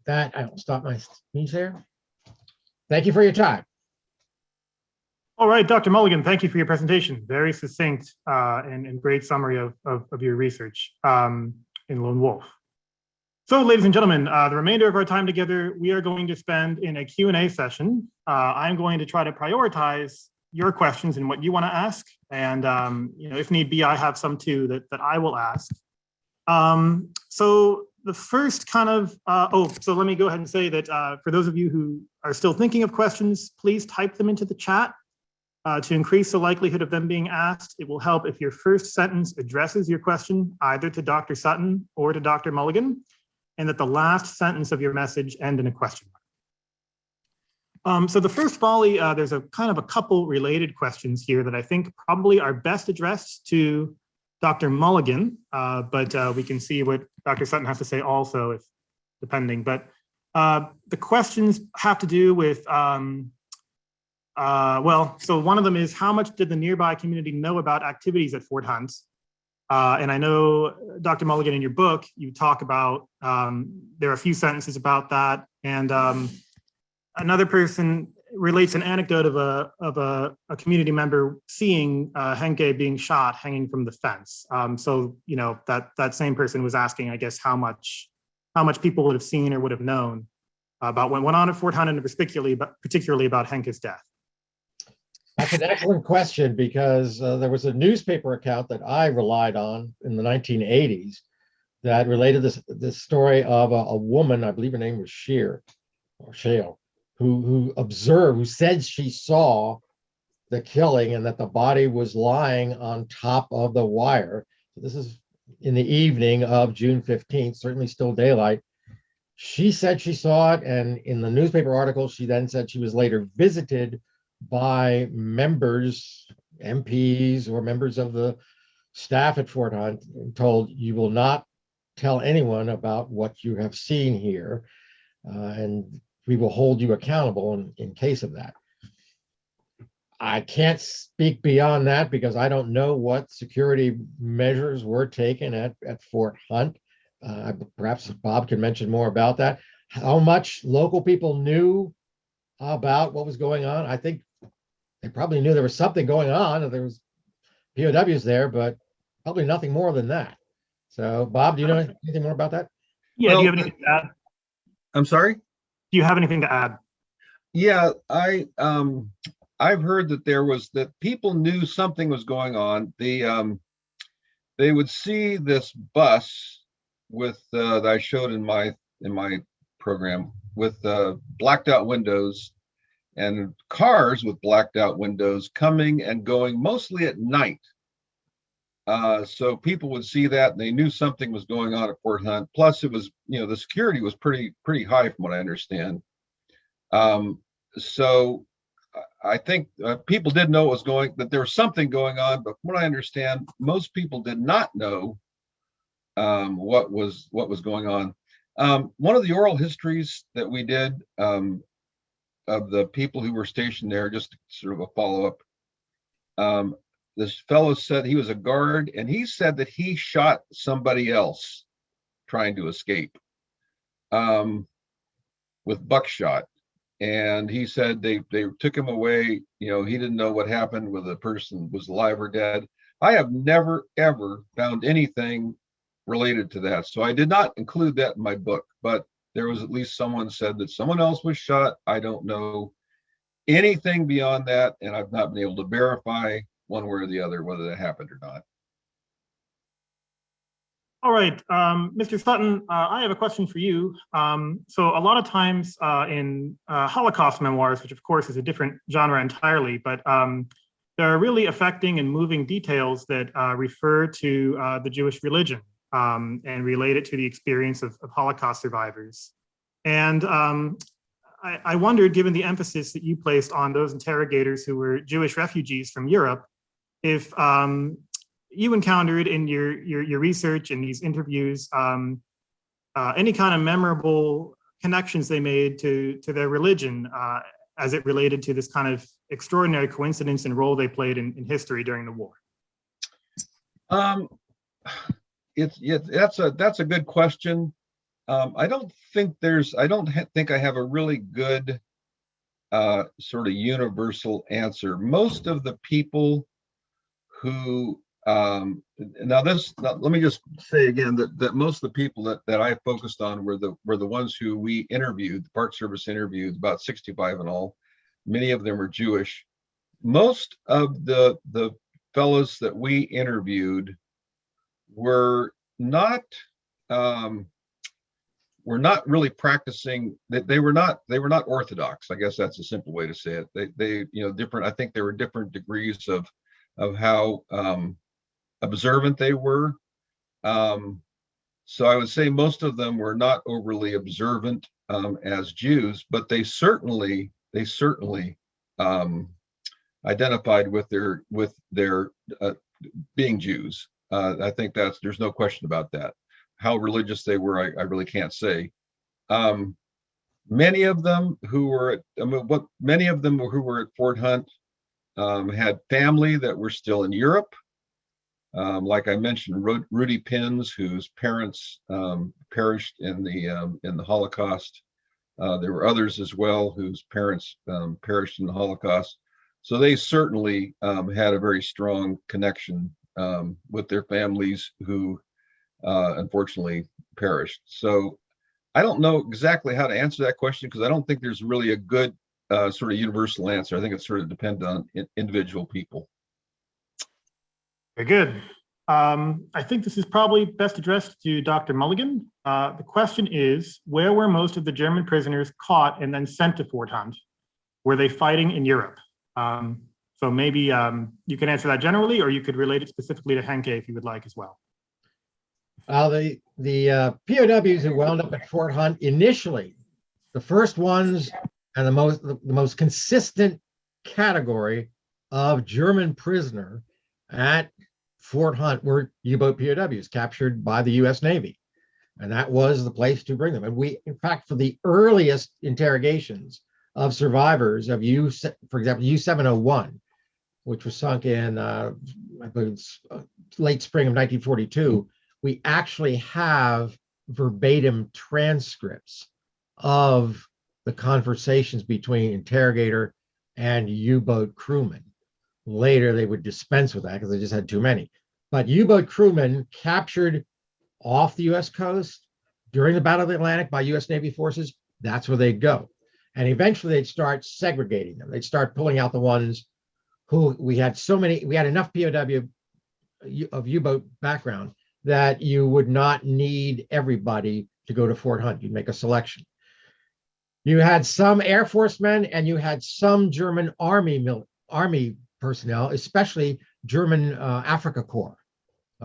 Speaker 3: That I will stop my speech there. Thank you for your time.
Speaker 1: All right, Dr. Mulligan, thank you for your presentation. Very succinct and great summary of your research in Lone Wolf. So, ladies and gentlemen, the remainder of our time together, we are going to spend in a Q&A session. I'm going to try to prioritize your questions and what you want to ask. And if need be, I have some too that I will ask. So the first kind of, so let me go ahead and say that for those of you who are still thinking of questions, please type them into the chat to increase the likelihood of them being asked. It will help if your first sentence addresses your question either to Dr. Sutton or to Dr. Mulligan, and that the last sentence of your message end in a question mark. So the first volley, there's a kind of a couple related questions here that I think probably are best addressed to Dr. Mulligan, but we can see what Dr. Sutton has to say also depending. But the questions have to do with, so one of them is, how much did the nearby community know about activities at Fort Hunt? And I know, Dr. Mulligan, in your book, you talk about, there are a few sentences about that. And another person relates an anecdote of a community member seeing Henke being shot hanging from the fence. So, you know, that same person was asking, I guess, how much people would have seen or would have known about what went on at Fort Hunt, and particularly about Henke's death.
Speaker 3: That's an excellent question, because there was a newspaper account that I relied on in the 1980s that related this story of a woman, I believe her name was Shale, who said she saw the killing and that the body was lying on top of the wire. So this is in the evening of June 15th, certainly still daylight. She said she saw it, and in the newspaper article, she then said she was later visited by members, MPs, or members of the staff at Fort Hunt, and told, you will not tell anyone about what you have seen here, and we will hold you accountable in case of that. I can't speak beyond that because I don't know what security measures were taken at Fort Hunt. Perhaps Bob can mention more about that. How much local people knew about what was going on? I think they probably knew there was something going on, that there was POWs there, but probably nothing more than that. So, Bob, do you know anything more about that?
Speaker 1: Yeah,
Speaker 2: Well,
Speaker 1: do you have anything to add?
Speaker 2: I'm sorry?
Speaker 1: Do you have anything to add?
Speaker 2: Yeah, I've heard that people knew something was going on. They would see this bus with that I showed in my program with blacked out windows, and cars with blacked out windows coming and going mostly at night. So people would see that, and they knew something was going on at Fort Hunt. Plus, it was, you know, the security was pretty high from what I understand. So I think people did know that there was something going on, but from what I understand, most people did not know what was going on. One of the oral histories that we did of the people who were stationed there, just sort of a follow-up. This fellow said he was a guard, and he said that he shot somebody else trying to escape with buckshot. And he said they took him away. You know, he didn't know what happened, whether the person was alive or dead. I have never, ever found anything related to that. So I did not include that in my book, but there was at least someone said that someone else was shot. I don't know anything beyond that, and I've not been able to verify one way or the other whether that happened or not.
Speaker 1: All right, Mr. Sutton, I have a question for you. So a lot of times in Holocaust memoirs, which of course is a different genre entirely, but there are really affecting and moving details that refer to the Jewish religion and relate it to the experience of Holocaust survivors. And I wondered, given the emphasis that you placed on those interrogators who were Jewish refugees from Europe, if you encountered in your research and these interviews any kind of memorable connections they made to their religion as it related to this kind of extraordinary coincidence and role they played in history during the war.
Speaker 2: That's a good question. I don't think I have a really good sort of universal answer. Most of the people who let me just say again that most of the people that I focused on were the ones who we interviewed. The Park Service interviewed, about 65 in all. Many of them were Jewish. Most of the fellows that we interviewed were not really practicing. That they were not Orthodox. I guess that's a simple way to say it. They different. I think there were different degrees of how observant they were. So I would say most of them were not overly observant as Jews, but they certainly identified with their being Jews. I think there's no question about that. How religious they were, I really can't say. Many of them who were at, many of them who were at Fort Hunt had family that were still in Europe. Like I mentioned, Rudy Pins, whose parents perished in the Holocaust. There were others as well whose parents perished in the Holocaust. So they certainly had a very strong connection with their families who unfortunately perished. So I don't know exactly how to answer that question because I don't think there's really a good sort of universal answer. I think it sort of depends on individual people.
Speaker 1: Very good. I think this is probably best addressed to Dr. Mulligan. The question is, where were most of the German prisoners caught and then sent to Fort Hunt? Were they fighting in Europe? So maybe you can answer that generally, or you could relate it specifically to Henke if you would like as well.
Speaker 3: The POWs who wound up at Fort Hunt initially, the first ones and the most consistent category of German prisoner at Fort Hunt were U-boat POWs captured by the U.S. Navy. And that was the place to bring them. And we, in fact, for the earliest interrogations of survivors of for example, U-701, which was sunk in, I believe it's late spring of 1942, we actually have verbatim transcripts of the conversations between interrogator and U-boat crewmen. Later, they would dispense with that because they just had too many. But U-boat crewmen captured off the U.S. coast during the Battle of the Atlantic by U.S. Navy forces, that's where they'd go. And eventually they'd start segregating them. They'd start pulling out the ones who we had enough POW of U-boat background that you would not need everybody to go to Fort Hunt. You'd make a selection. You had some Air Force men and you had some German Army personnel, especially German Africa Corps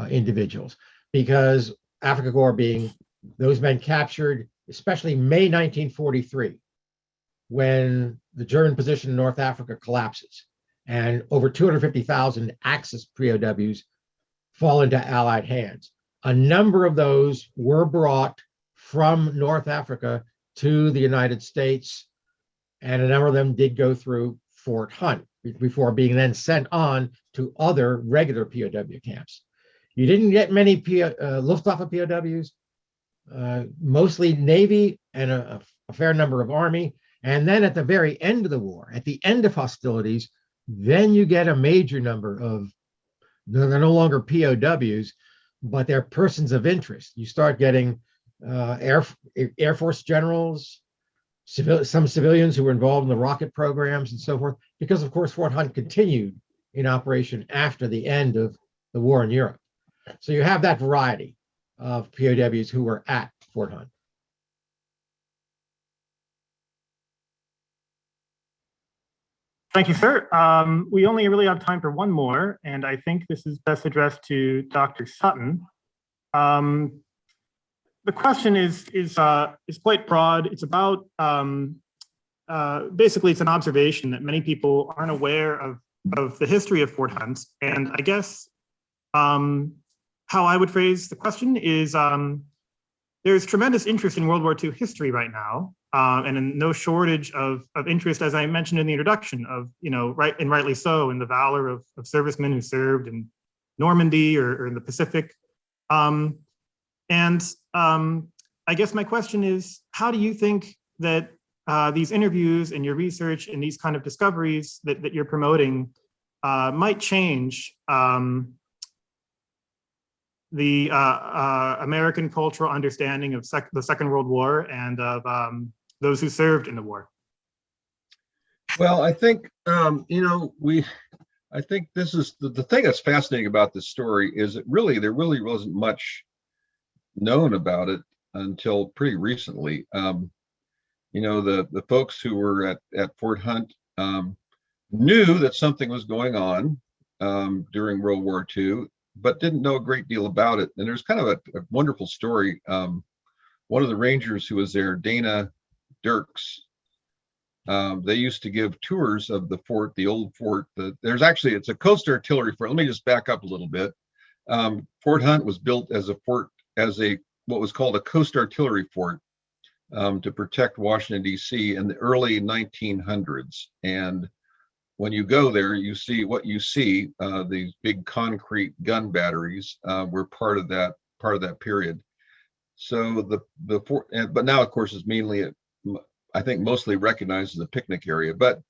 Speaker 3: individuals, because Africa Corps being those men captured, especially May 1943, when the German position in North Africa collapses and over 250,000 Axis POWs fall into Allied hands. A number of those were brought from North Africa to the United States, and a number of them did go through Fort Hunt before being then sent on to other regular POW camps. You didn't get many Luftwaffe POWs, mostly Navy and a fair number of Army. And then at the very end of the war, at the end of hostilities, then you get a major number of, they're no longer POWs, but they're persons of interest. You start getting Air Force generals, some civilians who were involved in the rocket programs and so forth, because of course Fort Hunt continued in operation after the end of the war in Europe. So you have that variety of POWs who were at Fort Hunt.
Speaker 1: Thank you, sir. We only really have time for one more, and I think this is best addressed to Dr. Sutton. The question is quite broad. It's about basically it's an observation that many people aren't aware of the history of Fort Hunt, and I guess how I would phrase the question is there's tremendous interest in World War II history right now. And no shortage of interest, as I mentioned in the introduction, of, rightly so, in the valor of servicemen who served in Normandy or in the Pacific. I guess my question is, how do you think that these interviews and your research and these kind of discoveries that you're promoting might change the American cultural understanding of the Second World War and of those who served in the war?
Speaker 2: Well, I think, I think this is the thing that's fascinating about this story is there really wasn't much known about it until pretty recently. The folks who were at Fort Hunt knew that something was going on during World War II, but didn't know a great deal about it. And there's kind of a wonderful story. One of the Rangers who was there, Dana Dirks, they used to give tours of the fort, the old fort. It's a coast artillery fort. Let me just back up a little bit. Fort Hunt was built as what was called a coast artillery fort to protect Washington, D.C. in the early 1900s. And when you go there, you see what you see. These big concrete gun batteries were part of that period. So but now, of course, it's mainly, I think, mostly recognized as a picnic area. But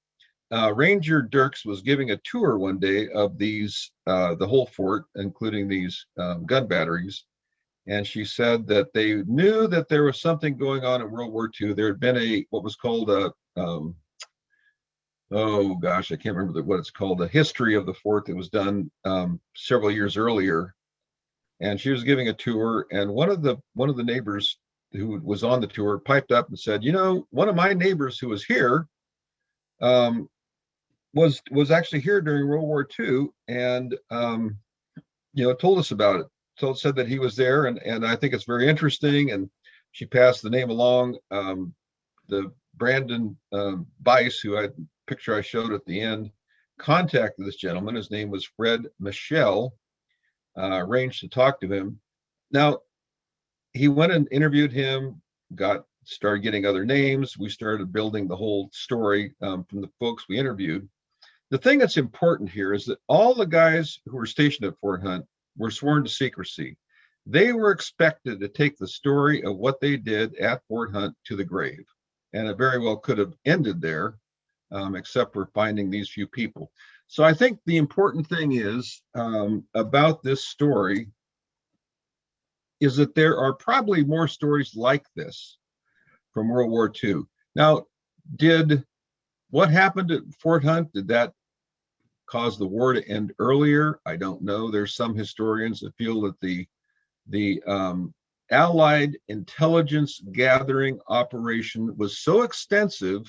Speaker 2: Ranger Dirks was giving a tour one day of these, the whole fort, including these gun batteries. And she said that they knew that there was something going on in World War II. There had been what was called a, oh gosh, I can't remember what it's called, a history of the fort that was done several years earlier. And she was giving a tour, and one of the neighbors who was on the tour piped up and said, one of my neighbors who was here was actually here during World War II, and told us about it. So it said that he was there, and I think it's very interesting. And she passed the name along. The Brandon Bice, picture I showed at the end, contacted this gentleman. His name was Fred Michel. Arranged to talk to him. Now, he went and interviewed him, started getting other names. We started building the whole story from the folks we interviewed. The thing that's important here is that all the guys who were stationed at Fort Hunt were sworn to secrecy. They were expected to take the story of what they did at Fort Hunt to the grave. And it very well could have ended there, except for finding these few people. So I think the important thing is about this story is that there are probably more stories like this from World War II. Now, what happened at Fort Hunt, did that cause the war to end earlier? I don't know. There's some historians that feel that the Allied intelligence gathering operation was so extensive.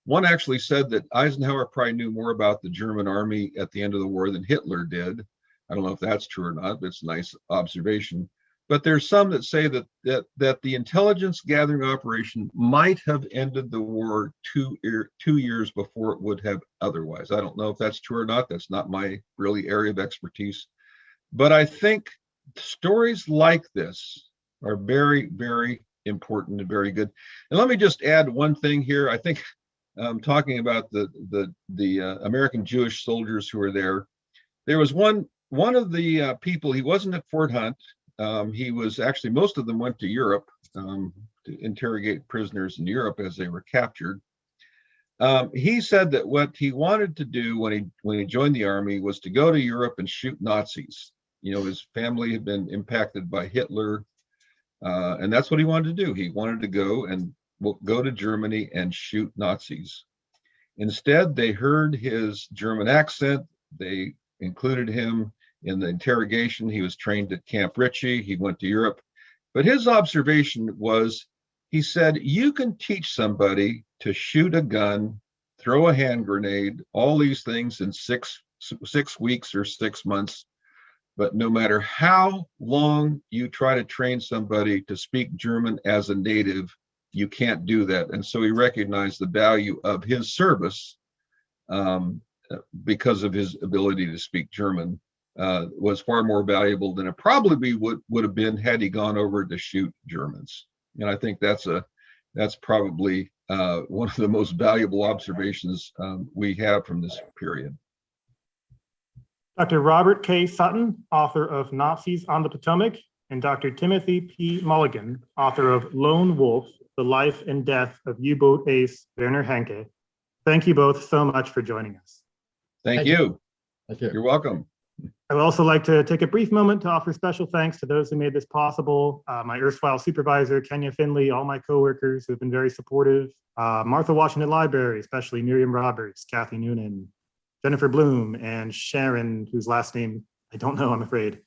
Speaker 2: One actually said that Eisenhower probably knew more about the German army at the end of the war than Hitler did. I don't know if that's true or not, but it's a nice observation. But there's some that say that the intelligence gathering operation might have ended the war 2 years before it would have otherwise. I don't know if that's true or not. That's not my really area of expertise. But I think stories like this are very, very important and very good. And let me just add one thing here. I think talking about the American Jewish soldiers who were there. There was one of the people. He wasn't at Fort Hunt. He was actually, most of them went to Europe to interrogate prisoners in Europe as they were captured. He said that what he wanted to do when he joined the army was to go to Europe and shoot Nazis. His family had been impacted by Hitler, and that's what he wanted to do. He wanted to go to Germany and shoot Nazis. Instead, they heard his German accent. They included him in the interrogation. He was trained at Camp Ritchie. He went to Europe. But his observation was, he said, you can teach somebody to shoot a gun, throw a hand grenade, all these things in six weeks or 6 months. But no matter how long you try to train somebody to speak German as a native, you can't do that. And so he recognized the value of his service because of his ability to speak German was far more valuable than it probably would have been had he gone over to shoot Germans. And I think that's probably one of the most valuable observations we have from this period.
Speaker 1: Dr. Robert K. Sutton, author of Nazis on the Potomac, and Dr. Timothy P. Mulligan, author of Lone Wolf, The Life and Death of U-Boat Ace Werner Henke. Thank you both so much for joining us.
Speaker 2: Thank you.
Speaker 3: Thank you.
Speaker 2: You're welcome.
Speaker 1: I would also like to take a brief moment to offer special thanks to those who made this possible. My erstwhile supervisor, Kenya Finley, all my coworkers who have been very supportive, Martha Washington Library, especially Miriam Roberts, Kathy Noonan, Jennifer Bloom, and Sharon, whose last name I don't know, I'm afraid.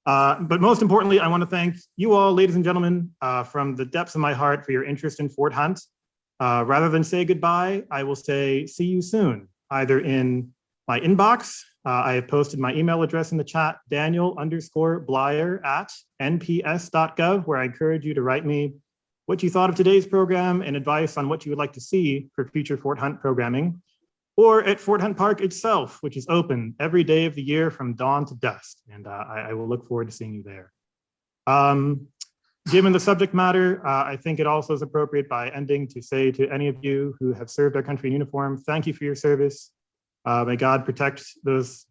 Speaker 1: But most importantly, I want to thank you all, ladies and gentlemen, from the depths of my heart for your interest in Fort Hunt. Rather than say goodbye, I will say see you soon, either in my inbox. I have posted my email address in the chat, Daniel_Blier@nps.gov, where I encourage you to write me what you thought of today's program and advice on what you would like to see for future Fort Hunt programming, or at Fort Hunt Park itself, which is open every day of the year from dawn to dusk. And I will look forward to seeing you there. Given the subject matter, I think it also is appropriate by ending to say to any of you who have served our country in uniform, thank you for your service. May God protect those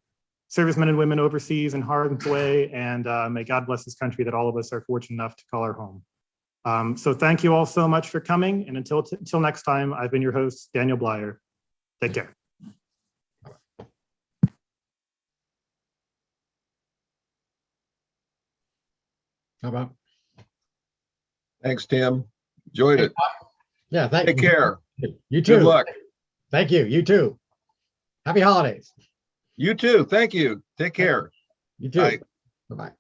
Speaker 1: servicemen and women overseas in harm's way, and may God bless this country that all of us are fortunate enough to call our home. So thank you all so much for coming, and until next time, I've been your host, Daniel Blier. Take care.
Speaker 3: How about?
Speaker 2: Thanks, Tim. Enjoyed it.
Speaker 3: Yeah, thank you.
Speaker 2: Take care.
Speaker 3: You too.
Speaker 2: Good luck.
Speaker 3: Thank you. You too. Happy holidays.
Speaker 2: You too. Thank you. Take care.
Speaker 3: You too.
Speaker 2: Bye.
Speaker 3: Bye-bye.